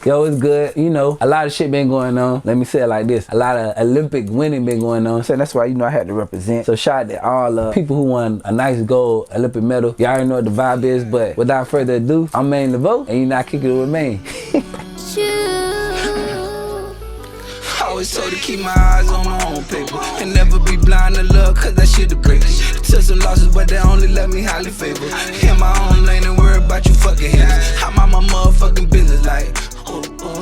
Yo, it's good. You know, a lot of shit been going on. Let me say it like this. A lot of Olympic winning been going on. So that's why, you know, I had to represent. So shout out to all the people who won a nice gold Olympic medal. Y'all already know what the vibe is, but without further ado, I'm Maine Laveau, and you're not kicking it with Maine. Always told to keep my eyes on my own paper and never be blind to love, cause that shit the greatest. Took some losses, but they only left me highly favored. In my own lane and worry about you fucking haters. I'm on my motherfucking business like, ooh, ooh,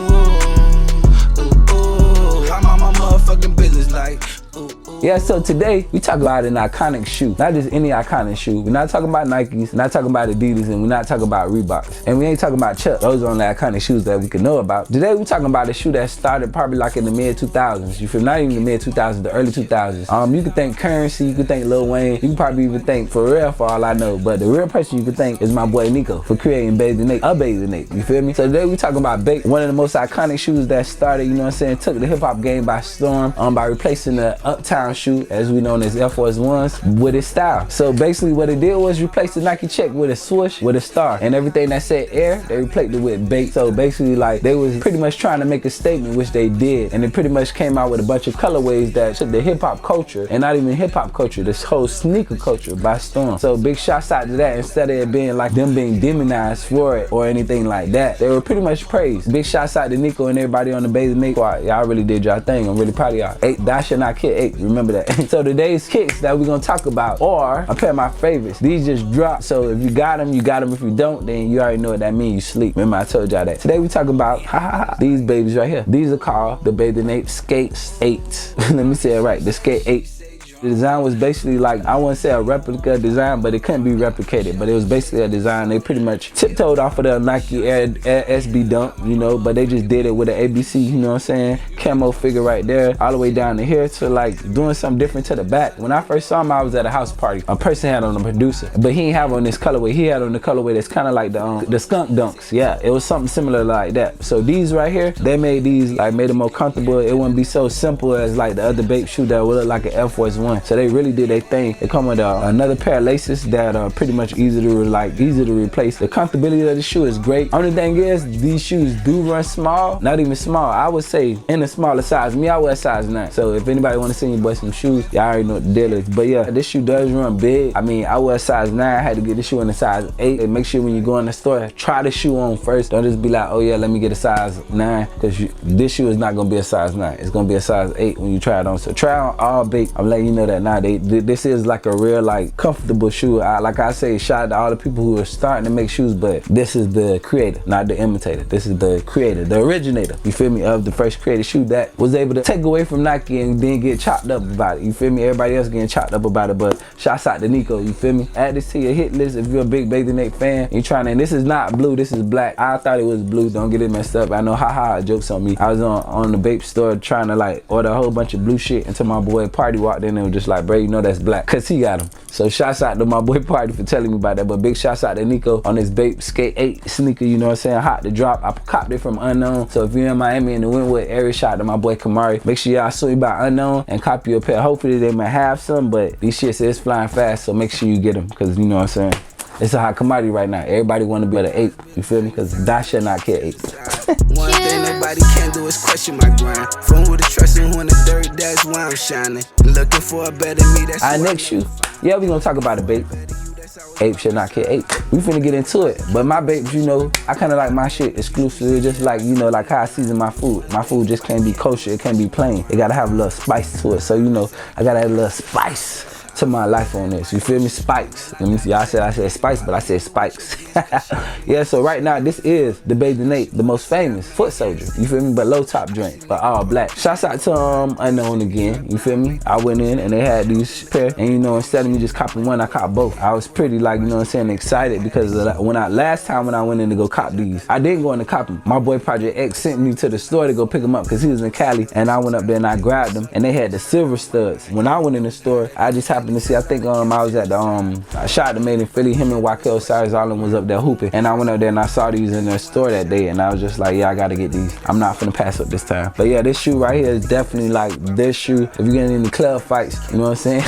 ooh, ooh. I'm on my motherfucking business like, ooh, ooh. Yeah, so today we talk about an iconic shoe. Not just any iconic shoe. We're not talking about Nikes, not talking about Adidas, and we're not talking about Reeboks. And we ain't talking about Chuck. Those are only iconic shoes that we can know about. Today we're talking about a shoe that started probably like in the mid-2000s. You feel me? Not even the mid-2000s, the early 2000s. You can think Currency, you can think Lil Wayne, you can probably even think Pharrell for all I know. But the real person you can think is my boy Nico for creating 𝐴𝑖𝑁𝑒. You feel me? So today we're talking about 𝐴𝑖𝑁𝑒, one of the most iconic shoes that started, you know what I'm saying, took the hip-hop game by storm by replacing the Uptown shoe, as we know as Air Force Ones, with its style. So basically what it did was replace the Nike check with a swoosh with a star, and everything that said Air, they replaced it with 𝐵𝑖𝑁𝑒. So basically like they was pretty much trying to make a statement, which they did, and it pretty much came out with a bunch of colorways that took the hip-hop culture, and not even hip-hop culture, this whole sneaker culture by storm. So big shouts out to that. Instead of it being like them being demonized for it or anything like that, they were pretty much praised. Big shouts out to Nico and everybody on the 𝐵𝑖𝑁𝑒 squad. Y'all really did y'all thing. I'm really proud of y'all. That should not kid 8, remember that. So today's kicks that we're gonna talk about are a pair of my favorites. These just dropped, so if you got them, you got them. If you don't, then you already know what that means. You sleep. Remember I told y'all that. Today we talking about these babies right here. These are called the 𝐵𝑖𝑁𝑒 Skate 8. Let me say it right, the Skate 8. The design was basically like, I wouldn't say a replica design, but it couldn't be replicated. But it was basically a design. They pretty much tiptoed off of the Nike Air SB Dunk, you know, but they just did it with an ABC, you know what I'm saying, camo figure right there, all the way down to here to like doing something different to the back. When I first saw him, I was at a house party. A person had on the producer, but he didn't have on this colorway. He had on the colorway that's kind of like the skunk dunks. Yeah, it was something similar like that. So these right here, they made these like made them more comfortable. It wouldn't be so simple as like the other 𝐵𝑖𝑁𝑒 shoe that would look like an Air Force One. So they really did their thing. They come with another pair of laces that are pretty much easy to replace. The comfortability of the shoe is great. Only thing is, these shoes do run small. Not even small. I would say in a smaller size. Me, I wear size 9. So if anybody want to send your boy some shoes, y'all already know what the deal is. But yeah, this shoe does run big. I mean, I wear size 9. I had to get this shoe in a size 8. And make sure when you go in the store, try the shoe on first. Don't just be like, oh yeah, let me get a size 9. Because this shoe is not going to be a size 9. It's going to be a size 8 when you try it on. So try on all 𝐵𝑖𝑁𝑒. I'm letting you know that now. This is like a real like comfortable shoe. Like I say, shout out to all the people who are starting to make shoes, but this is the creator, not the imitator. This is the creator, the originator, you feel me, of the first created shoe that was able to take away from Nike and then get chopped up about it, you feel me? Everybody else getting chopped up about it, but shouts out to Nico, you feel me? Add this to your hit list if you're a big 𝐵𝑖𝑁𝑒 fan. You're trying to, and this is not blue, this is black. I thought it was blue, don't get it messed up. I know, haha, jokes on me. I was on the 𝐵𝑖𝑁𝑒 store trying to like order a whole bunch of blue shit until my boy Party walked in and was just like, bro, you know that's black, cause he got them. So shouts out to my boy Party for telling me about that, but big shouts out to Nico on this 𝐵𝑖𝑁𝑒 Skate 8 sneaker, you know what I'm saying, hot to drop. I copped it from Unknown. So if you're in Miami in the Wynwood area, shout out to my boy Kamari. Make sure y'all swing by Unknown and copy your pair. Hopefully they might have some, but these shits is flying fast, so make sure you get them, because you know what I'm saying, it's a hot commodity right now. Everybody want to be the 8, you feel me, because that should not kid 8. One thing nobody can do is question my grind. From who to trust and who in the dirt, that's why I'm shining. Looking for a better me, that's our next shoe. Yeah, we gonna talk about the 𝐵𝑖𝑁𝑒. 𝐴𝑖𝑁𝑒 should not kid 8. We finna get into it. But my 𝐵𝑖𝑁𝑒s, you know, I kinda like my shit exclusively, just like, you know, like how I season my food. My food just can't be kosher, it can't be plain. It gotta have a little spice to it. So, you know, I gotta add a little spice to my life on this, you feel me? Spikes. Let me see, I said spice, but I said spikes. Yeah, so right now this is the 𝐵𝑖𝑁𝑒, the most famous foot soldier, you feel me, but low top joint, but all black. Shouts out to Unknown again, you feel me? I went in and they had these pair, and you know, instead of me just copping one, I copped both. I was pretty like, you know what I'm saying, excited, because last time when I went in to go cop these, I didn't go in to cop them. My boy Project X sent me to the store to go pick them up because he was in Cali, and I went up there and I grabbed them, and they had the silver studs. When I went in the store, I just happened happened to see, I think I was at the I shot the Made in Philly. Him and 𝑦𝑘'𝑛 𝐼𝑡 was up there hooping, and I went up there and I saw these in their store that day, and I was just like, yeah, I gotta get these. I'm not finna pass up this time. But yeah, this shoe right here is definitely like this shoe. If you get in the club fights, you know what I'm saying?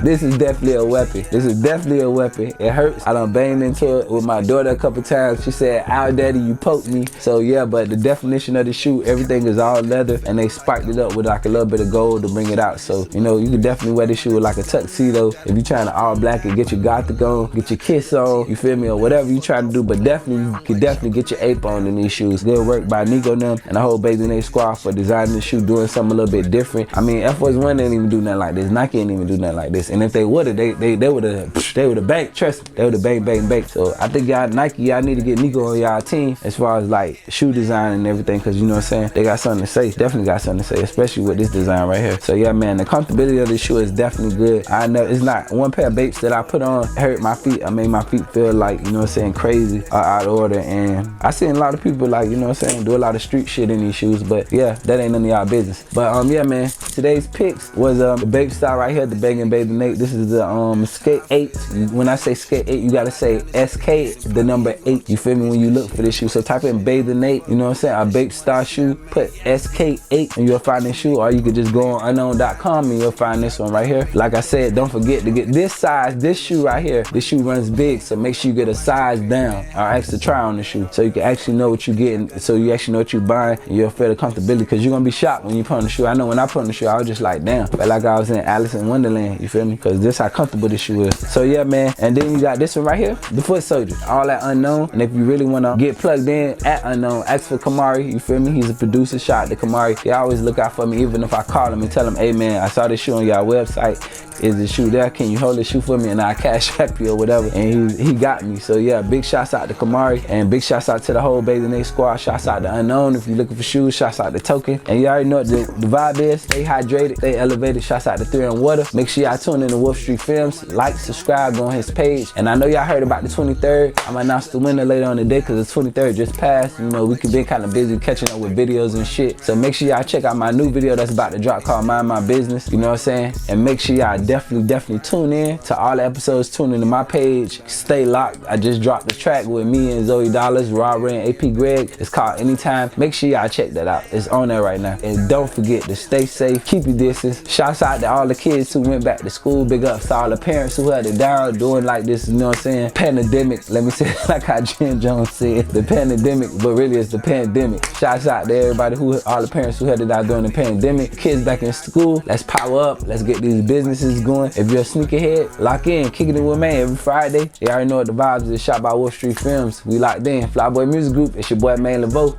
This is definitely a weapon. This is definitely a weapon. It hurts. I done banged into it with my daughter a couple times. She said, "Ow, daddy, you poked me." So yeah, but the definition of the shoe, everything is all leather, and they spiked it up with like a little bit of gold to bring it out. So you know, you can definitely wear this shoe with like a tuxedo if you trying to all black and get your gothic on, get your kiss on, you feel me, or whatever you trying to do. But definitely, you can definitely get your ape on in these shoes. Good work by Nico and them and the whole Bathe 𝐴𝑖𝑁𝑒 squad for designing the shoe, doing something a little bit different. I mean, Air Force One didn't even do nothing like this. Nike didn't even do nothing like this. And if they would've, they would have banked. Trust me, they would have bang. So I think y'all Nike, y'all need to get Nico on y'all team as far as like shoe design and everything, because you know what I'm saying, they got something to say. Definitely got something to say, especially with this design right here. So yeah, man, the comfortability of this shoe is definitely good. I know it's not one pair of Bapes that I put on hurt my feet. I made my feet feel like, you know what I'm saying, crazy or out of order. And I seen a lot of people like, you know what I'm saying, do a lot of street shit in these shoes, but yeah, that ain't none of y'all business. But yeah, man, today's picks was the Bape style right here, the Bangin' Bathe 𝐴𝑖𝑁𝑒. This is the Skate 8. When I say Skate 8, you gotta say SK, the number 8. You feel me? When you look for this shoe, so type in Bathe 𝐴𝑖𝑁𝑒, you know what I'm saying, a Bape style shoe, put SK8 and you'll find this shoe, or you could just go on unknown.com and you'll find this one right here. Like I said, don't forget to get this size, this shoe right here. This shoe runs big, so make sure you get a size down or extra try on the shoe, so you can actually know what you're getting, so you actually know what you're buying, and you'll feel the comfortability, because you're gonna be shocked when you put on the shoe. I know when I put on the shoe, I was just like, damn, felt like I was in Alice in Wonderland, you feel me? Because this how comfortable this shoe is. So yeah, man, and then you got this one right here, the Foot Soldier, all that Unknown. And if you really wanna get plugged in at Unknown, ask for Kamari, you feel me? He's a producer. Shout out to Kamari. He always look out for me, even if I call him and tell him, hey man, I saw this shoe on y'all website. Is the shoe there? Can you hold the shoe for me? And I'll cash app you or whatever. And he got me. So yeah, big shouts out to Kamari, and big shouts out to the whole Bathe 𝐴𝑖𝑁𝑒 squad. Shouts out to Unknown if you're looking for shoes. Shouts out to Token. And you already know what the vibe is. Stay hydrated, stay elevated. Shouts out to 3 on Water. Make sure y'all tune in to Wolf Street Films. Like, subscribe, go on his page. And I know y'all heard about the 23rd. I'm gonna announce the winner later on the day, because the 23rd just passed. You know, we could be kind of busy catching up with videos and shit. So make sure y'all check out my new video that's about to drop called Mind My Business. You know what I'm saying? And make sure y'all definitely tune in to all the episodes. Tune into my page. Stay locked. I just dropped the track with me and Zoe Dollars, Raw Ray, and AP Greg. It's called Anytime. Make sure y'all check that out. It's on there right now. And don't forget to stay safe, keep your distance. Shouts out to all the kids who went back to school. Big ups to all the parents who held it down doing like this, you know what I'm saying, pandemic. Let me say it like how Jen Jones said, the pandemic, but really it's the pandemic. Shouts out to everybody all the parents who held it down during the pandemic. Kids back in school, let's power up. Let's get these businesses going. If you're a sneakerhead, lock in, kicking it with Maine every Friday. You already know what the vibes is. Shot by Wolf Street Films. We locked in. Flyboy Music Group. It's your boy Maine Laveau.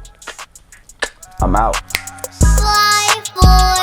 I'm out. Fly boy.